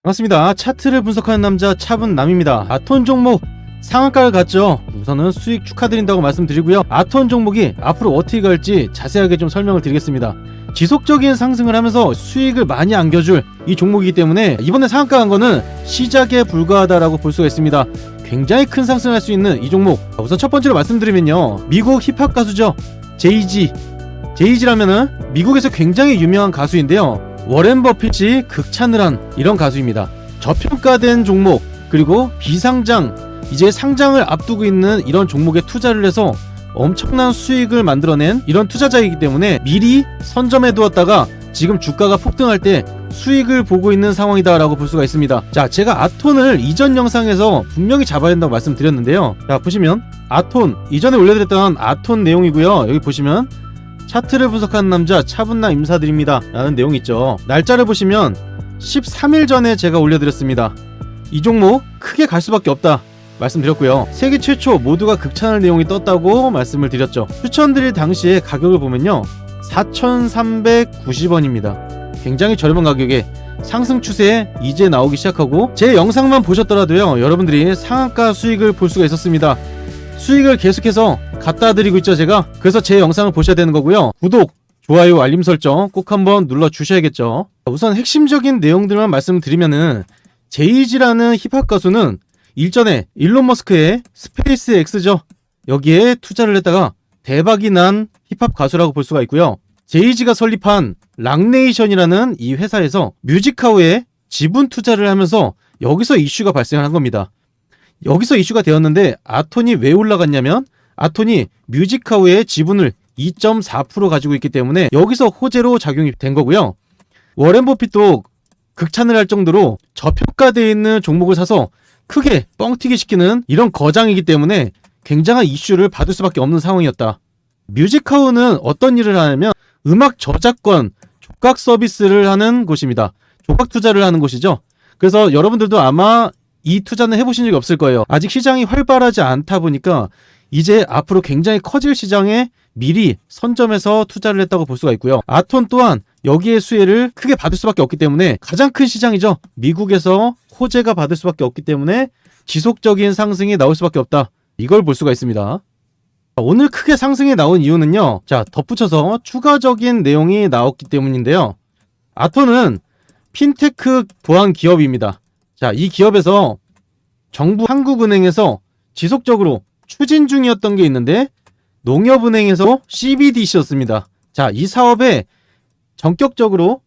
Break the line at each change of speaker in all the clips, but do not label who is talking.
반갑습니다. 차트를 분석하는 남자 차분남입니다. 아톤 종목 상한가를 갔죠. 우선은 수익 축하드린다고 말씀드리고요. 아톤 종목이 앞으로 어떻게 갈지 자세하게 좀 설명을 드리겠습니다. 지속적인 상승을 하면서 수익을 많이 안겨줄 이 종목이기 때문에 이번에 상한가 간 거는 시작에 불과하다라고 볼 수가 있습니다. 굉장히 큰 상승을 할 수 있는 이 종목, 우선 첫 번째로 말씀드리면요, 미국 힙합 가수죠. 제이지라면은 미국에서 굉장히 유명한 가수인데요, 워렌 버핏이 극찬을 한 이런 가수입니다. 저평가된 종목, 그리고 비상장, 이제 상장을 앞두고 있는 이런 종목에 투자를 해서 엄청난 수익을 만들어낸 이런 투자자이기 때문에 미리 선점해 두었다가 지금 주가가 폭등할 때 수익을 보고 있는 상황이다 라고 볼 수가 있습니다. 자, 제가 아톤을 이전 영상에서 분명히 잡아야 된다고 말씀드렸는데요, 자 보시면 아톤, 이전에 올려드렸던 아톤 내용이고요. 여기 보시면 차트를 분석하는 남자 차분남 인사드립니다 라는 내용이 있죠. 날짜를 보시면 13일 전에 제가 올려드렸습니다. 이 종목 크게 갈 수밖에 없다 말씀드렸고요. 세계 최초 모두가 극찬할 내용이 떴다고 말씀을 드렸죠. 추천드릴 당시에 가격을 보면요, 4,390원입니다. 굉장히 저렴한 가격에 상승 추세에 이제 나오기 시작하고, 제 영상만 보셨더라도요, 여러분들이 상한가 수익을 볼 수가 있었습니다. 수익을 계속해서 갖다 드리고 있죠, 제가. 그래서 제 영상을 보셔야 되는 거고요. 구독, 좋아요, 알림 설정 꼭 한번 눌러 주셔야겠죠. 우선 핵심적인 내용들만 말씀드리면은, 제이지라는 힙합 가수는 일전에 일론 머스크의 스페이스 X죠, 여기에 투자를 했다가 대박이 난 힙합 가수라고 볼 수가 있고요. 제이지가 설립한 락네이션이라는 이 회사에서 뮤직하우에 지분 투자를 하면서 여기서 이슈가 발생한 겁니다. 여기서 이슈가 되었는데, 아톤이 왜 올라갔냐면, 아톤이 뮤직하우의 지분을 2.4% 가지고 있기 때문에 여기서 호재로 작용이 된 거고요. 워렌 버핏도 극찬을 할 정도로 저평가되어 있는 종목을 사서 크게 뻥튀기 시키는 이런 거장이기 때문에 굉장한 이슈를 받을 수밖에 없는 상황이었다. 뮤직하우는 어떤 일을 하냐면 음악 저작권, 조각 서비스를 하는 곳입니다. 조각 투자를 하는 곳이죠. 그래서 여러분들도 아마 이 투자는 해보신 적이 없을 거예요. 아직 시장이 활발하지 않다 보니까 이제 앞으로 굉장히 커질 시장에 미리 선점해서 투자를 했다고 볼 수가 있고요. 아톤 또한 여기에 수혜를 크게 받을 수밖에 없기 때문에, 가장 큰 시장이죠, 미국에서 호재가 받을 수밖에 없기 때문에 지속적인 상승이 나올 수밖에 없다, 이걸 볼 수가 있습니다. 오늘 크게 상승이 나온 이유는요, 자 덧붙여서 추가적인 내용이 나왔기 때문인데요, 아톤은 핀테크 보안 기업입니다. 자, 이 기업에서 정부 한국은행에서 지속적으로 추진 중이었던 게 있는데, 농협은행에서 CBDC였습니다. 자, 이 사업에 전격적으로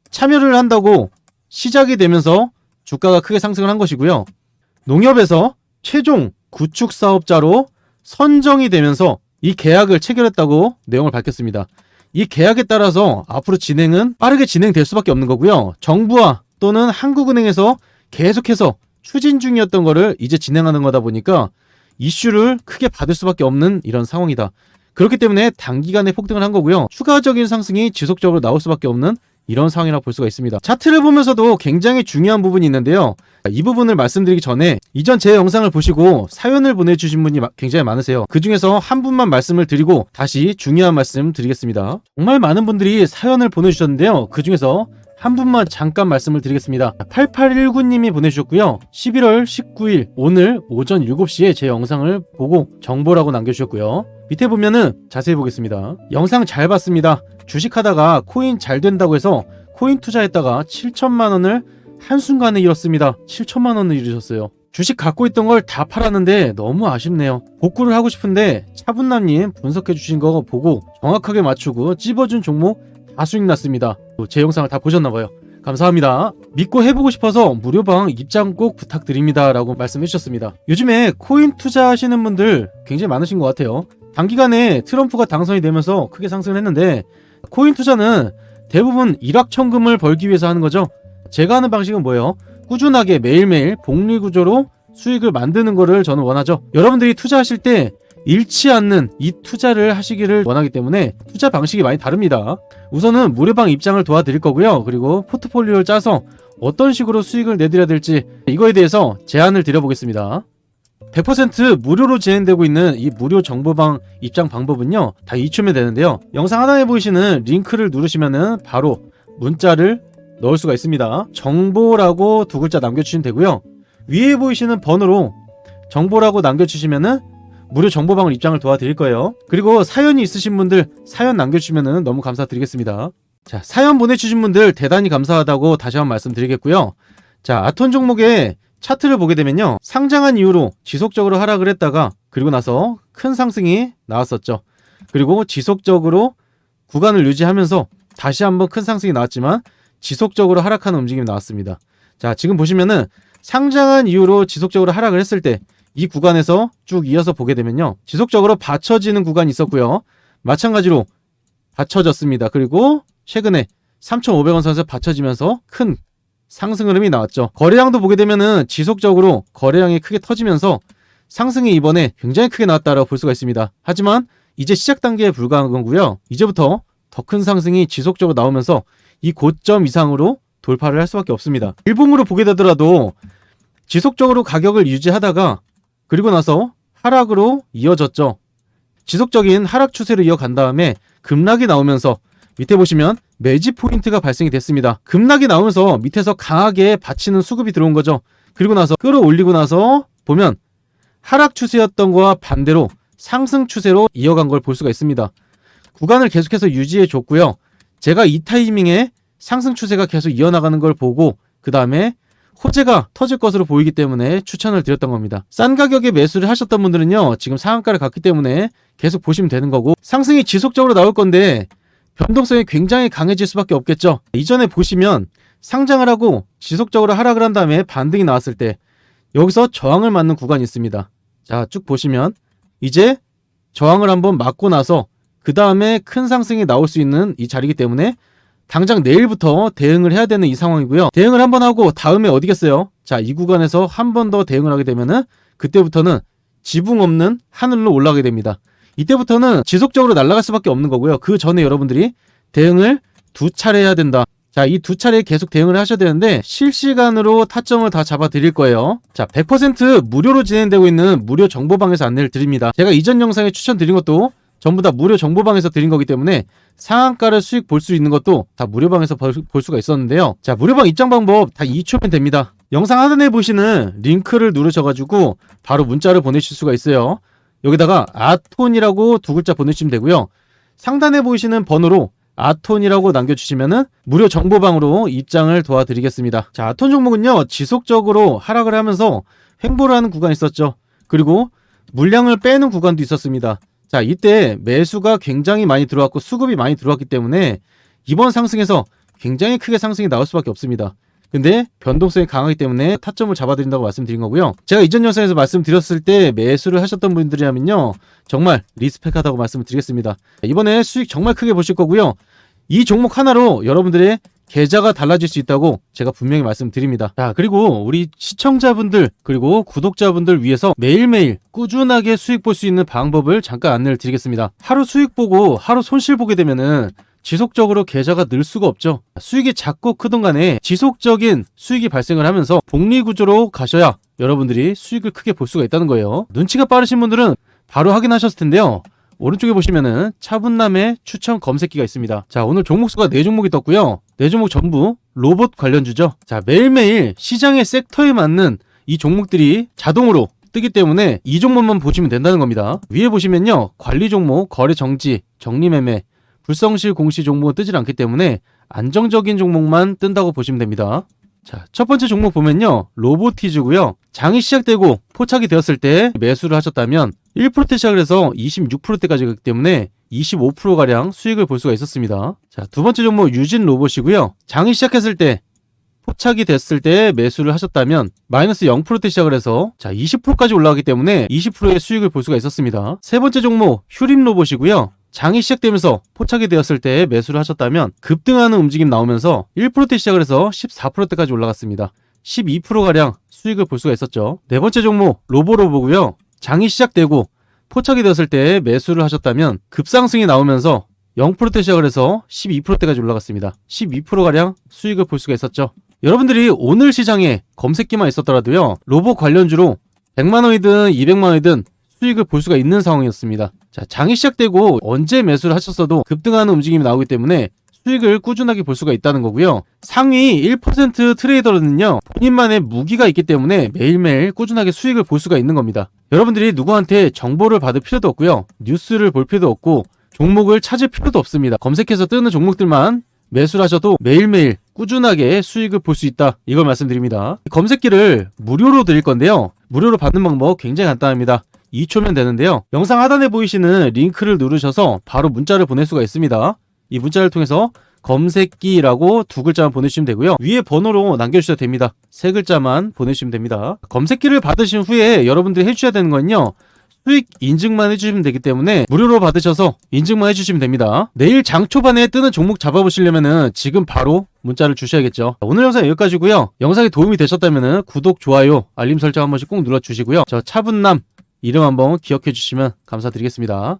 참여를 한다고 시작이 되면서 주가가 크게 상승을 한 것이고요. 농협에서 최종 구축 사업자로 선정이 되면서 이 계약을 체결했다고 내용을 밝혔습니다. 이 계약에 따라서 앞으로 진행은 빠르게 진행될 수밖에 없는 거고요. 정부와 또는 한국은행에서 계속해서 추진 중이었던 거를 이제 진행하는 거다 보니까 이슈를 크게 받을 수밖에 없는 이런 상황이다. 그렇기 때문에 단기간에 폭등을 한 거고요. 추가적인 상승이 지속적으로 나올 수밖에 없는 이런 상황이라고 볼 수가 있습니다. 차트를 보면서도 굉장히 중요한 부분이 있는데요, 이 부분을 말씀드리기 전에 이전 제 영상을 보시고 사연을 보내주신 분이 굉장히 많으세요. 그 중에서 한 분만 말씀을 드리고 다시 중요한 말씀 드리겠습니다. 정말 많은 분들이 사연을 보내주셨는데요, 그 중에서 한 분만 잠깐 말씀을 드리겠습니다. 8819님이 보내주셨고요. 11월 19일 오늘 오전 7시에 제 영상을 보고 정보라고 남겨주셨고요. 밑에 보면은 자세히 보겠습니다. 영상 잘 봤습니다. 주식하다가 코인 잘 된다고 해서 코인 투자했다가 7천만원을 한순간에 잃었습니다. 7천만원을 잃으셨어요. 주식 갖고 있던 걸 다 팔았는데 너무 아쉽네요. 복구를 하고 싶은데 차분남님 분석해 주신 거 보고 정확하게 맞추고 찝어준 종목 다 수익 났습니다. 제 영상을 다 보셨나봐요. 감사합니다. 믿고 해보고 싶어서 무료방 입장 꼭 부탁드립니다 라고 말씀해 주셨습니다. 요즘에 코인 투자하시는 분들 굉장히 많으신 것 같아요. 단기간에 트럼프가 당선이 되면서 크게 상승을 했는데, 코인 투자는 대부분 일확천금을 벌기 위해서 하는 거죠. 제가 하는 방식은 뭐예요? 꾸준하게 매일매일 복리 구조로 수익을 만드는 거를 저는 원하죠. 여러분들이 투자하실 때 잃지 않는 이 투자를 하시기를 원하기 때문에 투자 방식이 많이 다릅니다. 우선은 무료방 입장을 도와드릴 거고요. 그리고 포트폴리오를 짜서 어떤 식으로 수익을 내드려야 될지 이거에 대해서 제안을 드려보겠습니다. 100% 무료로 진행되고 있는 이 무료 정보방 입장 방법은요, 다 이쯤에 되는데요, 영상 하단에 보이시는 링크를 누르시면은 바로 문자를 넣을 수가 있습니다. 정보라고 두 글자 남겨주시면 되고요. 위에 보이시는 번호로 정보라고 남겨주시면은 무료 정보방을 입장을 도와드릴 거예요. 그리고 사연이 있으신 분들 사연 남겨주시면은 너무 감사드리겠습니다. 자, 사연 보내주신 분들 대단히 감사하다고 다시 한번 말씀드리겠고요. 자, 아톤 종목의 차트를 보게 되면요, 상장한 이후로 지속적으로 하락을 했다가 그리고 나서 큰 상승이 나왔었죠. 그리고 지속적으로 구간을 유지하면서 다시 한번 큰 상승이 나왔지만 지속적으로 하락하는 움직임이 나왔습니다. 자, 지금 보시면은 상장한 이후로 지속적으로 하락을 했을 때 이 구간에서 쭉 이어서 보게 되면요, 지속적으로 받쳐지는 구간이 있었고요. 마찬가지로 받쳐졌습니다. 그리고 최근에 3,500원 선에서 받쳐지면서 큰 상승 흐름이 나왔죠. 거래량도 보게 되면은 지속적으로 거래량이 크게 터지면서 상승이 이번에 굉장히 크게 나왔다라고 볼 수가 있습니다. 하지만 이제 시작 단계에 불과한 거고요. 이제부터 더 큰 상승이 지속적으로 나오면서 이 고점 이상으로 돌파를 할 수밖에 없습니다. 일봉으로 보게 되더라도 지속적으로 가격을 유지하다가 그리고 나서 하락으로 이어졌죠. 지속적인 하락 추세로 이어간 다음에 급락이 나오면서 밑에 보시면 매지 포인트가 발생이 됐습니다. 급락이 나오면서 밑에서 강하게 받치는 수급이 들어온 거죠. 그리고 나서 끌어올리고 나서 보면 하락 추세였던 거와 반대로 상승 추세로 이어간 걸 볼 수가 있습니다. 구간을 계속해서 유지해 줬고요. 제가 이 타이밍에 상승 추세가 계속 이어나가는 걸 보고 그 다음에 호재가 터질 것으로 보이기 때문에 추천을 드렸던 겁니다. 싼 가격에 매수를 하셨던 분들은요, 지금 상한가를 갔기 때문에 계속 보시면 되는 거고, 상승이 지속적으로 나올 건데 변동성이 굉장히 강해질 수밖에 없겠죠. 이전에 보시면 상장을 하고 지속적으로 하락을 한 다음에 반등이 나왔을 때 여기서 저항을 맞는 구간이 있습니다. 자, 쭉 보시면 이제 저항을 한번 맞고 나서 그 다음에 큰 상승이 나올 수 있는 이 자리이기 때문에 당장 내일부터 대응을 해야 되는 이 상황이고요. 대응을 한번 하고 다음에 어디겠어요? 자, 이 구간에서 한 번 더 대응을 하게 되면은 그때부터는 지붕 없는 하늘로 올라가게 됩니다. 이때부터는 지속적으로 날아갈 수밖에 없는 거고요. 그 전에 여러분들이 대응을 두 차례 해야 된다. 자, 이 두 차례 계속 대응을 하셔야 되는데 실시간으로 타점을 다 잡아 드릴 거예요. 자, 100% 무료로 진행되고 있는 무료 정보방에서 안내를 드립니다. 제가 이전 영상에 추천드린 것도 전부 다 무료 정보방에서 드린 거기 때문에 상한가를 수익 볼 수 있는 것도 다 무료방에서 볼 수가 있었는데요. 자, 무료방 입장 방법 다 2초면 됩니다. 영상 하단에 보시는 링크를 누르셔가지고 바로 문자를 보내실 수가 있어요. 여기다가 아톤이라고 두 글자 보내주시면 되고요. 상단에 보이시는 번호로 아톤이라고 남겨주시면은 무료 정보방으로 입장을 도와드리겠습니다. 자, 아톤 종목은요, 지속적으로 하락을 하면서 횡보를 하는 구간이 있었죠. 그리고 물량을 빼는 구간도 있었습니다. 자, 이때 매수가 굉장히 많이 들어왔고 수급이 많이 들어왔기 때문에 이번 상승에서 굉장히 크게 상승이 나올 수밖에 없습니다. 근데 변동성이 강하기 때문에 타점을 잡아드린다고 말씀드린 거고요. 제가 이전 영상에서 말씀드렸을 때 매수를 하셨던 분들이라면요, 정말 리스펙하다고 말씀을 드리겠습니다. 이번에 수익 정말 크게 보실 거고요. 이 종목 하나로 여러분들의 계좌가 달라질 수 있다고 제가 분명히 말씀드립니다. 자, 그리고 우리 시청자분들 그리고 구독자분들 위해서 매일매일 꾸준하게 수익 볼 수 있는 방법을 잠깐 안내를 드리겠습니다. 하루 수익 보고 하루 손실 보게 되면은 지속적으로 계좌가 늘 수가 없죠. 수익이 작고 크든 간에 지속적인 수익이 발생을 하면서 복리구조로 가셔야 여러분들이 수익을 크게 볼 수가 있다는 거예요. 눈치가 빠르신 분들은 바로 확인하셨을 텐데요. 오른쪽에 보시면은 차분남의 추천 검색기가 있습니다. 자, 오늘 종목수가 4종목이 떴고요. 4종목 전부 로봇 관련주죠. 자, 매일매일 시장의 섹터에 맞는 이 종목들이 자동으로 뜨기 때문에 이 종목만 보시면 된다는 겁니다. 위에 보시면요, 관리 종목, 거래 정지, 정리매매, 불성실 공시 종목은 뜨질 않기 때문에 안정적인 종목만 뜬다고 보시면 됩니다. 자, 첫 번째 종목 보면요, 로보티즈고요. 장이 시작되고 포착이 되었을 때 매수를 하셨다면 1%대 시작을 해서 26%대까지 갔기 때문에 25%가량 수익을 볼 수가 있었습니다. 자, 두 번째 종목 유진 로봇이고요. 장이 시작했을 때 포착이 됐을 때 매수를 하셨다면 마이너스 0%대 시작을 해서 자, 20%까지 올라가기 때문에 20%의 수익을 볼 수가 있었습니다. 세 번째 종목 휴림 로봇이고요. 장이 시작되면서 포착이 되었을 때 매수를 하셨다면 급등하는 움직임 나오면서 1%대 시작을 해서 14%대까지 올라갔습니다. 12%가량 수익을 볼 수가 있었죠. 네 번째 종목 로보로보고요. 장이 시작되고 포착이 되었을 때 매수를 하셨다면 급상승이 나오면서 0%대 시작을 해서 12%대까지 올라갔습니다. 12%가량 수익을 볼 수가 있었죠. 여러분들이 오늘 시장에 검색기만 있었더라도요, 로봇 관련주로 100만원이든 200만원이든 수익을 볼 수가 있는 상황이었습니다. 자, 장이 시작되고 언제 매수를 하셨어도 급등하는 움직임이 나오기 때문에 수익을 꾸준하게 볼 수가 있다는 거고요. 상위 1% 트레이더는요, 본인만의 무기가 있기 때문에 매일매일 꾸준하게 수익을 볼 수가 있는 겁니다. 여러분들이 누구한테 정보를 받을 필요도 없고요, 뉴스를 볼 필요도 없고 종목을 찾을 필요도 없습니다. 검색해서 뜨는 종목들만 매수를 하셔도 매일매일 꾸준하게 수익을 볼 수 있다, 이걸 말씀드립니다. 검색기를 무료로 드릴 건데요, 무료로 받는 방법 굉장히 간단합니다. 2초면 되는데요, 영상 하단에 보이시는 링크를 누르셔서 바로 문자를 보낼 수가 있습니다. 이 문자를 통해서 검색기라고 2글자만 보내주시면 되고요, 위에 번호로 남겨주셔도 됩니다. 3글자만 보내주시면 됩니다. 검색기를 받으신 후에 여러분들이 해주셔야 되는 건요, 수익 인증만 해주시면 되기 때문에 무료로 받으셔서 인증만 해주시면 됩니다. 내일 장 초반에 뜨는 종목 잡아보시려면은 지금 바로 문자를 주셔야겠죠. 오늘 영상 여기까지고요. 영상이 도움이 되셨다면은 구독, 좋아요, 알림 설정 한 번씩 꼭 눌러주시고요. 저 차분남 이름 한번 기억해 주시면 감사드리겠습니다.